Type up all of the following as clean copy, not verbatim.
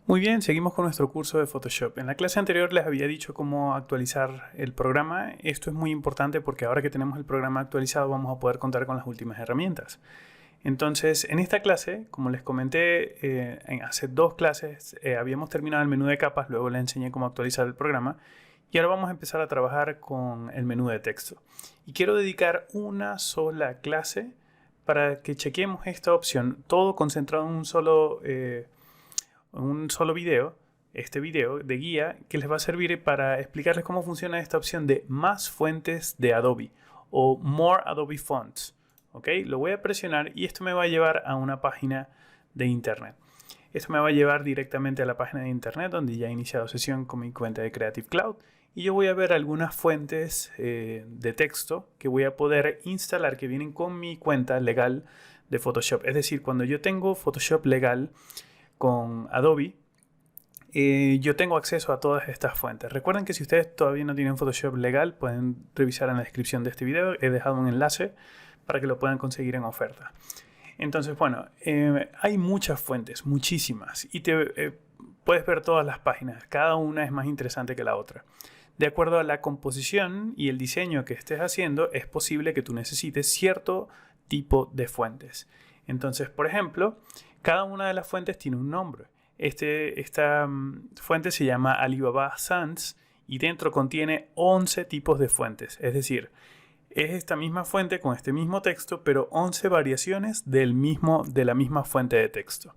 Muy bien, seguimos con nuestro curso de Photoshop. En la clase anterior les había dicho cómo actualizar el programa. Esto es muy importante porque ahora que tenemos el programa actualizado vamos a poder contar con las últimas herramientas. Entonces, en esta clase, como les comenté, hace dos clases habíamos terminado el menú de capas, luego les enseñé cómo actualizar el programa y ahora vamos a empezar a trabajar con el menú de texto. Y quiero dedicar una sola clase para que chequemos esta opción, todo concentrado en un solo video, este video de guía que les va a servir para explicarles cómo funciona esta opción de más fuentes de Adobe o More Adobe Fonts. ¿Ok? Lo voy a presionar y esto me va a llevar a una página de internet. Esto me va a llevar directamente a la página de internet donde ya he iniciado sesión con mi cuenta de Creative Cloud y yo voy a ver algunas fuentes de texto que voy a poder instalar que vienen con mi cuenta legal de Photoshop. Es decir, cuando yo tengo Photoshop legal con Adobe, yo tengo acceso a todas estas fuentes. Recuerden que si ustedes todavía no tienen Photoshop legal, pueden revisar en la descripción de este video. He dejado un enlace para que lo puedan conseguir en oferta. Entonces, bueno, hay muchas fuentes, muchísimas, y puedes ver todas las páginas. Cada una es más interesante que la otra. De acuerdo a la composición y el diseño que estés haciendo, es posible que tú necesites cierto tipo de fuentes. Entonces, por ejemplo, cada una de las fuentes tiene un nombre. Esta fuente se llama Alibaba Sans y dentro contiene 11 tipos de fuentes. Es decir, es esta misma fuente con este mismo texto, pero 11 variaciones de la misma fuente de texto.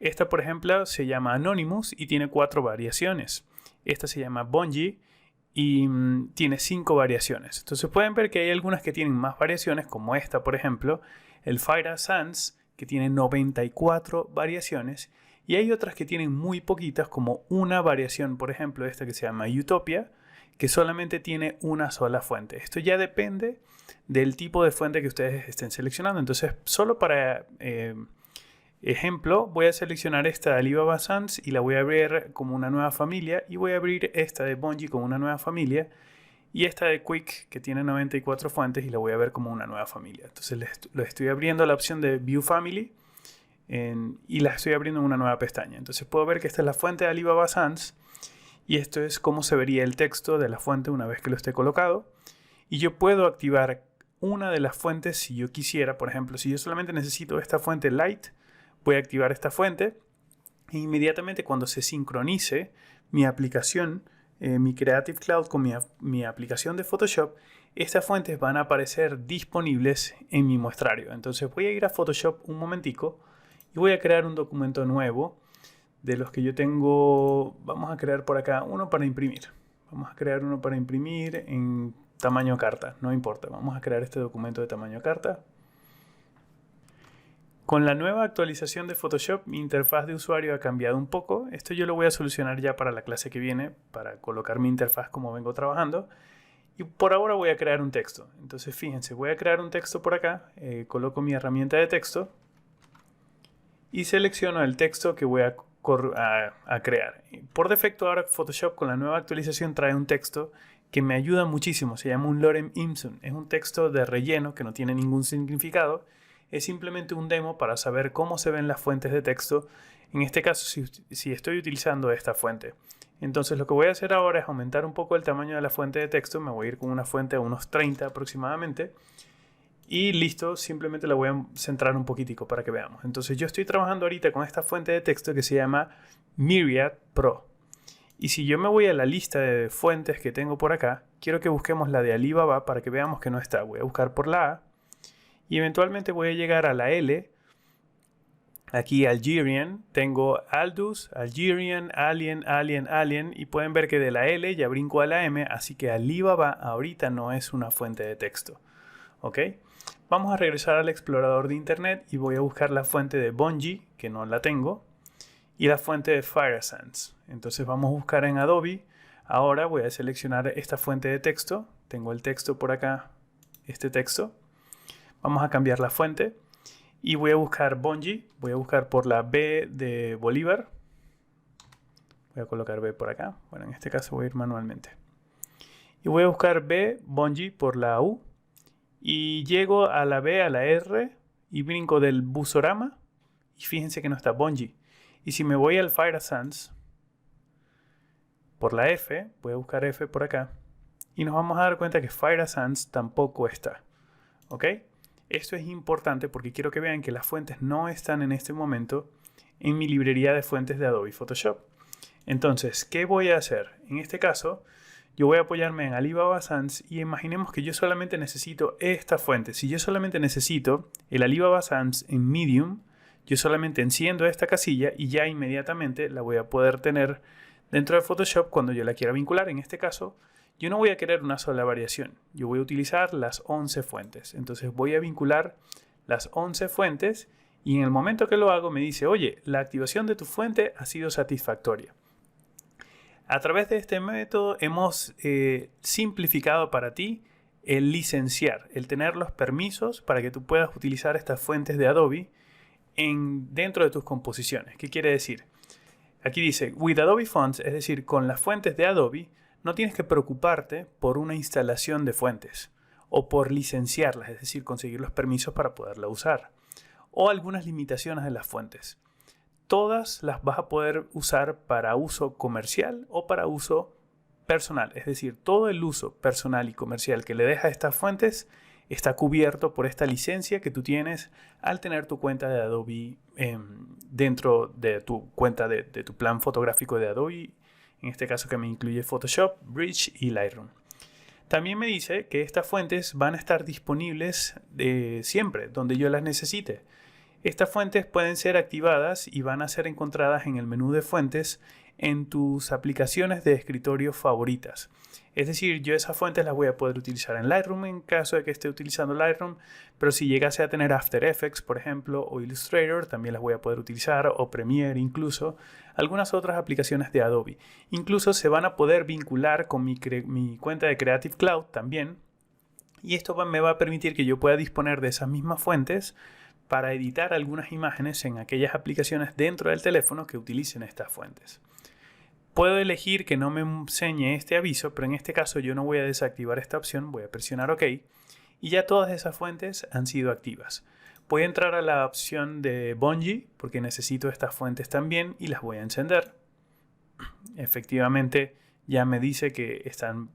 Esta, por ejemplo, se llama Anonymous y tiene 4 variaciones. Esta se llama Bungie y tiene 5 variaciones. Entonces pueden ver que hay algunas que tienen más variaciones, como esta, por ejemplo, el Fira Sans, que tiene 94 variaciones, y hay otras que tienen muy poquitas, como una variación, por ejemplo, esta que se llama Utopia, que solamente tiene una sola fuente. Esto ya depende del tipo de fuente que ustedes estén seleccionando. Entonces, solo para ejemplo, voy a seleccionar esta de Alibaba Sans y la voy a abrir como una nueva familia, y voy a abrir esta de Bungie como una nueva familia, y esta de Quick, que tiene 94 fuentes, y la voy a ver como una nueva familia. Entonces le estoy abriendo la opción de View Family y la estoy abriendo en una nueva pestaña. Entonces puedo ver que esta es la fuente de Alibaba Sans y esto es cómo se vería el texto de la fuente una vez que lo esté colocado. Y yo puedo activar una de las fuentes si yo quisiera. Por ejemplo, si yo solamente necesito esta fuente Light, voy a activar esta fuente e inmediatamente cuando se sincronice mi aplicación, mi Creative Cloud con mi aplicación de Photoshop, estas fuentes van a aparecer disponibles en mi muestrario. Entonces voy a ir a Photoshop un momentico y voy a crear un documento nuevo de los que yo tengo. Vamos a crear por acá uno para imprimir. Vamos a crear uno para imprimir en tamaño carta, no importa. Vamos a crear este documento de tamaño carta. Con la nueva actualización de Photoshop, mi interfaz de usuario ha cambiado un poco. Esto yo lo voy a solucionar ya para la clase que viene, para colocar mi interfaz como vengo trabajando. Y por ahora voy a crear un texto. Entonces fíjense, voy a crear un texto por acá. Coloco mi herramienta de texto y selecciono el texto que voy a crear. Por defecto ahora Photoshop con la nueva actualización trae un texto que me ayuda muchísimo. Se llama un Lorem Ipsum. Es un texto de relleno que no tiene ningún significado. Es simplemente un demo para saber cómo se ven las fuentes de texto. En este caso, si estoy utilizando esta fuente. Entonces lo que voy a hacer ahora es aumentar un poco el tamaño de la fuente de texto. Me voy a ir con una fuente a unos 30 aproximadamente. Y listo, simplemente la voy a centrar un poquitico para que veamos. Entonces yo estoy trabajando ahorita con esta fuente de texto que se llama Myriad Pro. Y si yo me voy a la lista de fuentes que tengo por acá, quiero que busquemos la de Alibaba para que veamos que no está. Voy a buscar por la A y eventualmente voy a llegar a la L. Aquí Algerian, tengo Aldus, Algerian, Alien y pueden ver que de la L ya brinco a la M, así que Alibaba ahorita no es una fuente de texto. ¿Ok? Vamos a regresar al explorador de internet y voy a buscar la fuente de Bungie, que no la tengo, y la fuente de Fira Sans. Entonces vamos a buscar en Adobe. Ahora voy a seleccionar esta fuente de texto. Tengo el texto por acá, este texto. Vamos a cambiar la fuente y voy a buscar Bungie. Voy a buscar por la B de Bolívar. Voy a colocar B por acá. Bueno, en este caso voy a ir manualmente. Y voy a buscar B, Bungie por la U. Y llego a la B, a la R y brinco del Busorama y fíjense que no está Bungie. Y si me voy al Fire Sans, por la F, voy a buscar F por acá, y nos vamos a dar cuenta que Fire Sans tampoco está. ¿Ok? Esto es importante porque quiero que vean que las fuentes no están en este momento en mi librería de fuentes de Adobe Photoshop. Entonces, ¿qué voy a hacer? En este caso, yo voy a apoyarme en Alibaba Sans y imaginemos que yo solamente necesito esta fuente. Si yo solamente necesito el Alibaba Sans en Medium, yo solamente enciendo esta casilla y ya inmediatamente la voy a poder tener dentro de Photoshop cuando yo la quiera vincular. En este caso, yo no voy a querer una sola variación. Yo voy a utilizar las 11 fuentes. Entonces voy a vincular las 11 fuentes y en el momento que lo hago me dice, oye, la activación de tu fuente ha sido satisfactoria. A través de este método hemos simplificado para ti el licenciar, el tener los permisos para que tú puedas utilizar estas fuentes de Adobe dentro de tus composiciones. ¿Qué quiere decir? Aquí dice, with Adobe Fonts, es decir, con las fuentes de Adobe, no tienes que preocuparte por una instalación de fuentes o por licenciarlas, es decir, conseguir los permisos para poderla usar, o algunas limitaciones de las fuentes. Todas las vas a poder usar para uso comercial o para uso personal, es decir, todo el uso personal y comercial que le dejas a estas fuentes está cubierto por esta licencia que tú tienes al tener tu cuenta de Adobe dentro de tu cuenta de tu plan fotográfico de Adobe, en este caso que me incluye Photoshop, Bridge y Lightroom. También me dice que estas fuentes van a estar disponibles siempre, donde yo las necesite. Estas fuentes pueden ser activadas y van a ser encontradas en el menú de fuentes en tus aplicaciones de escritorio favoritas. Es decir, yo esas fuentes las voy a poder utilizar en Lightroom en caso de que esté utilizando Lightroom, pero si llegase a tener After Effects, por ejemplo, o Illustrator, también las voy a poder utilizar, o Premiere incluso, algunas otras aplicaciones de Adobe. Incluso se van a poder vincular con mi cuenta de Creative Cloud también, y esto me va a permitir que yo pueda disponer de esas mismas fuentes para editar algunas imágenes en aquellas aplicaciones dentro del teléfono que utilicen estas fuentes. Puedo elegir que no me enseñe este aviso, pero en este caso yo no voy a desactivar esta opción, voy a presionar OK y ya todas esas fuentes han sido activas. Voy a entrar a la opción de Bungie porque necesito estas fuentes también y las voy a encender. Efectivamente ya me dice que están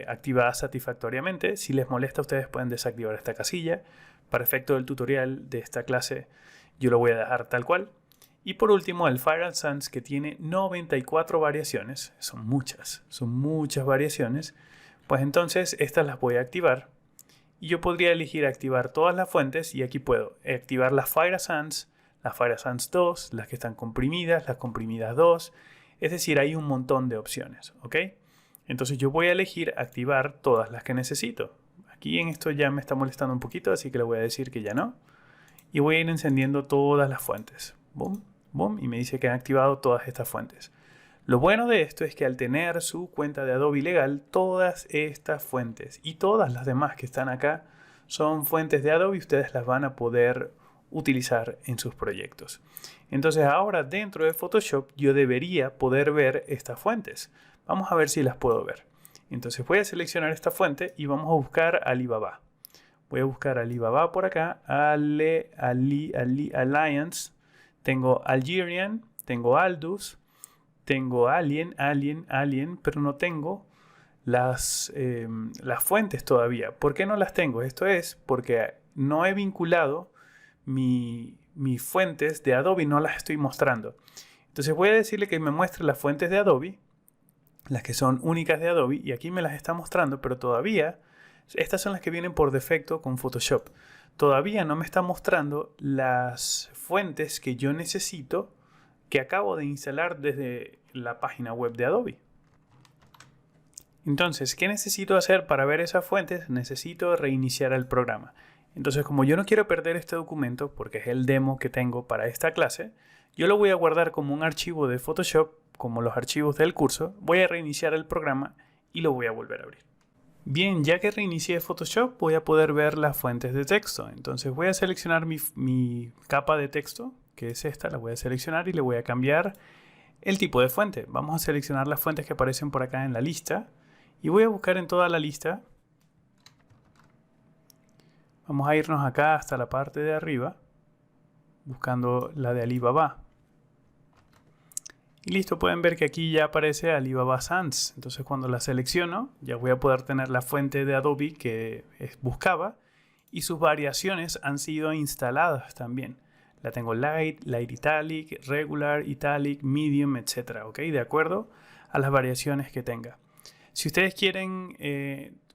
activadas satisfactoriamente. Si les molesta, ustedes pueden desactivar esta casilla. Para efecto del tutorial de esta clase yo lo voy a dejar tal cual. Y por último el Fire Sans, que tiene 94 variaciones, son muchas variaciones, pues entonces estas las voy a activar. Y yo podría elegir activar todas las fuentes y aquí puedo activar las Fire Sans 2, las que están comprimidas, las comprimidas 2, es decir, hay un montón de opciones, ¿ok? Entonces yo voy a elegir activar todas las que necesito. Aquí en esto ya me está molestando un poquito, así que le voy a decir que ya no. Y voy a ir encendiendo todas las fuentes. Boom, boom, y me dice que han activado todas estas fuentes. Lo bueno de esto es que al tener su cuenta de Adobe legal, todas estas fuentes y todas las demás que están acá son fuentes de Adobe y ustedes las van a poder utilizar en sus proyectos. Entonces ahora dentro de Photoshop yo debería poder ver estas fuentes. Vamos a ver si las puedo ver. Entonces voy a seleccionar esta fuente y vamos a buscar Alibaba. Voy a buscar Alibaba por acá, Alliance, tengo Algerian, tengo Aldus, tengo Alien, pero no tengo las fuentes todavía. ¿Por qué no las tengo? Esto es porque no he vinculado mis fuentes de Adobe, no las estoy mostrando. Entonces voy a decirle que me muestre las fuentes de Adobe, las que son únicas de Adobe, y aquí me las está mostrando, pero todavía estas son las que vienen por defecto con Photoshop. Todavía no me está mostrando las fuentes que yo necesito, que acabo de instalar desde la página web de Adobe. Entonces, ¿qué necesito hacer para ver esas fuentes? Necesito reiniciar el programa. Entonces, como yo no quiero perder este documento, porque es el demo que tengo para esta clase, yo lo voy a guardar como un archivo de Photoshop, como los archivos del curso. Voy a reiniciar el programa y lo voy a volver a abrir. Bien, ya que reinicié Photoshop, voy a poder ver las fuentes de texto. Entonces voy a seleccionar mi capa de texto, que es esta, la voy a seleccionar y le voy a cambiar el tipo de fuente. Vamos a seleccionar las fuentes que aparecen por acá en la lista y voy a buscar en toda la lista. Vamos a irnos acá hasta la parte de arriba, buscando la de Alibaba. Y listo, pueden ver que aquí ya aparece Alibaba Sans. Entonces cuando la selecciono, ya voy a poder tener la fuente de Adobe que buscaba y sus variaciones han sido instaladas también. La tengo Light, Light Italic, Regular, Italic, Medium, etc. ¿Ok? De acuerdo a las variaciones que tenga. Si ustedes quieren,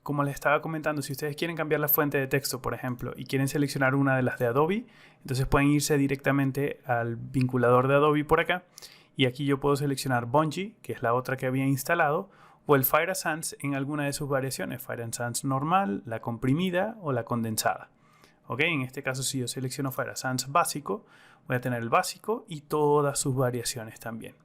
como les estaba comentando, si ustedes quieren cambiar la fuente de texto, por ejemplo, y quieren seleccionar una de las de Adobe, entonces pueden irse directamente al vinculador de Adobe por acá. Y aquí yo puedo seleccionar Bungee, que es la otra que había instalado, o el Fire Sans en alguna de sus variaciones. Fire Sans normal, la comprimida o la condensada. ¿Ok? En este caso, si yo selecciono Fire Sans básico, voy a tener el básico y todas sus variaciones también.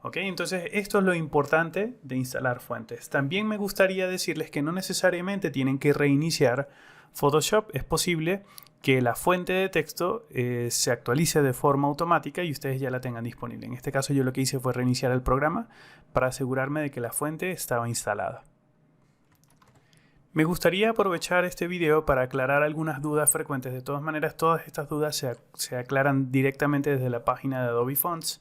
¿Ok? Entonces, esto es lo importante de instalar fuentes. También me gustaría decirles que no necesariamente tienen que reiniciar Photoshop. Es posible que la fuente de texto se actualice de forma automática y ustedes ya la tengan disponible. En este caso yo lo que hice fue reiniciar el programa para asegurarme de que la fuente estaba instalada. Me gustaría aprovechar este video para aclarar algunas dudas frecuentes. De todas maneras, todas estas dudas se aclaran directamente desde la página de Adobe Fonts.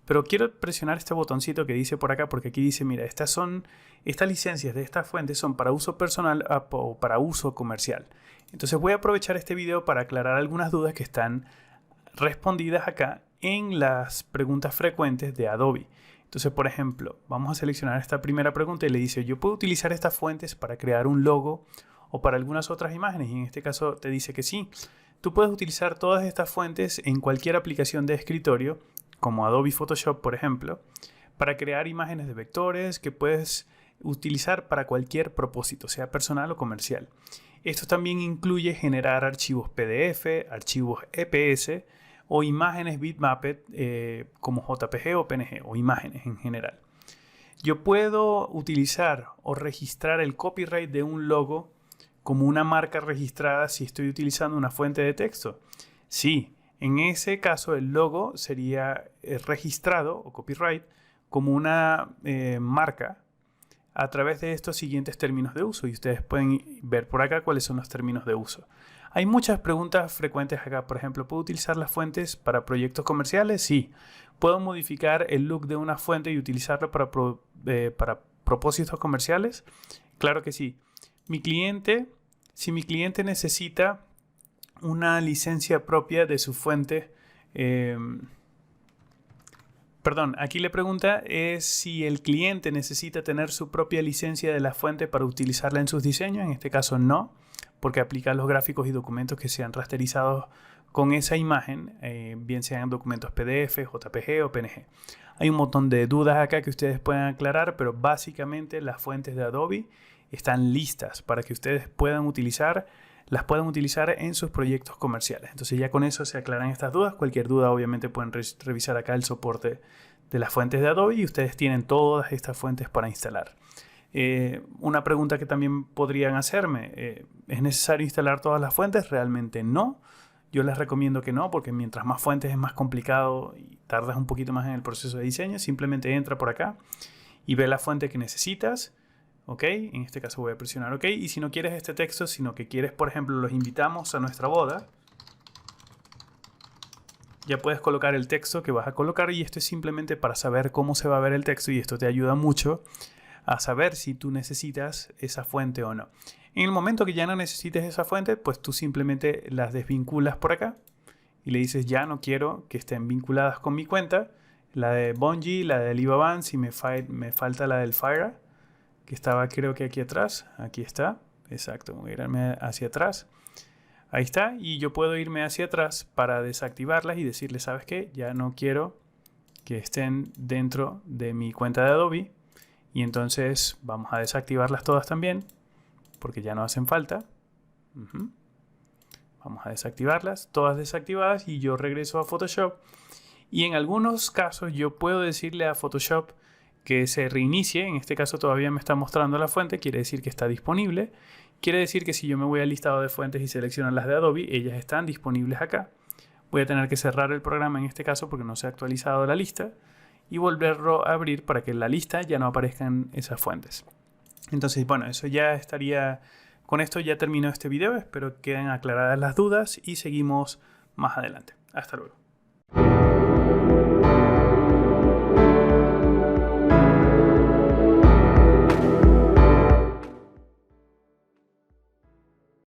Pero quiero presionar este botoncito que dice por acá porque aquí dice, mira, estas licencias de estas fuentes son para uso personal o para uso comercial. Entonces voy a aprovechar este video para aclarar algunas dudas que están respondidas acá en las preguntas frecuentes de Adobe. Entonces, por ejemplo, vamos a seleccionar esta primera pregunta y le dice, yo puedo utilizar estas fuentes para crear un logo o para algunas otras imágenes. Y en este caso te dice que sí. Tú puedes utilizar todas estas fuentes en cualquier aplicación de escritorio, como Adobe Photoshop, por ejemplo, para crear imágenes de vectores que puedes utilizar para cualquier propósito, sea personal o comercial. Esto también incluye generar archivos PDF, archivos EPS o imágenes bitmapped como JPG o PNG o imágenes en general. Yo puedo utilizar o registrar el copyright de un logo como una marca registrada si estoy utilizando una fuente de texto. Sí, en ese caso el logo sería registrado o copyright como una marca a través de estos siguientes términos de uso y ustedes pueden ver por acá cuáles son los términos de uso. Hay muchas preguntas frecuentes acá. Por ejemplo, ¿puedo utilizar las fuentes para proyectos comerciales? Sí. ¿Puedo modificar el look de una fuente y utilizarlo para propósitos comerciales? Claro que sí. Si mi cliente necesita una licencia propia de su fuente, aquí le pregunta es si el cliente necesita tener su propia licencia de la fuente para utilizarla en sus diseños. En este caso no, porque aplica los gráficos y documentos que sean rasterizados con esa imagen, bien sean documentos PDF, JPG o PNG. Hay un montón de dudas acá que ustedes pueden aclarar, pero básicamente las fuentes de Adobe están listas para que ustedes las puedan utilizar en sus proyectos comerciales. Entonces ya con eso se aclaran estas dudas. Cualquier duda obviamente pueden revisar acá el soporte de las fuentes de Adobe y ustedes tienen todas estas fuentes para instalar. Una pregunta que también podrían hacerme, ¿es necesario instalar todas las fuentes? Realmente no. Yo les recomiendo que no, porque mientras más fuentes es más complicado y tardas un poquito más en el proceso de diseño. Simplemente entra por acá y ve la fuente que necesitas. ¿Ok? En este caso voy a presionar OK. Y si no quieres este texto, sino que quieres, por ejemplo, los invitamos a nuestra boda, ya puedes colocar el texto que vas a colocar y esto es simplemente para saber cómo se va a ver el texto y esto te ayuda mucho a saber si tú necesitas esa fuente o no. En el momento que ya no necesites esa fuente, pues tú simplemente las desvinculas por acá y le dices ya no quiero que estén vinculadas con mi cuenta. La de Bungee, la de Alibaba, si me falta la del Fire, que estaba creo que aquí atrás. Aquí está, exacto, voy a irme hacia atrás. Ahí está, y yo puedo irme hacia atrás para desactivarlas y decirle, ¿sabes qué? Ya no quiero que estén dentro de mi cuenta de Adobe. Y entonces vamos a desactivarlas todas también, porque ya no hacen falta. Vamos a desactivarlas, todas desactivadas, y yo regreso a Photoshop. Y en algunos casos yo puedo decirle a Photoshop que se reinicie. En este caso todavía me está mostrando la fuente, quiere decir que está disponible. Quiere decir que si yo me voy al listado de fuentes y selecciono las de Adobe, ellas están disponibles acá. Voy a tener que cerrar el programa en este caso porque no se ha actualizado la lista y volverlo a abrir para que en la lista ya no aparezcan esas fuentes. Entonces, bueno, eso ya estaría. Con esto ya termino este video. Espero que queden aclaradas las dudas y seguimos más adelante. Hasta luego.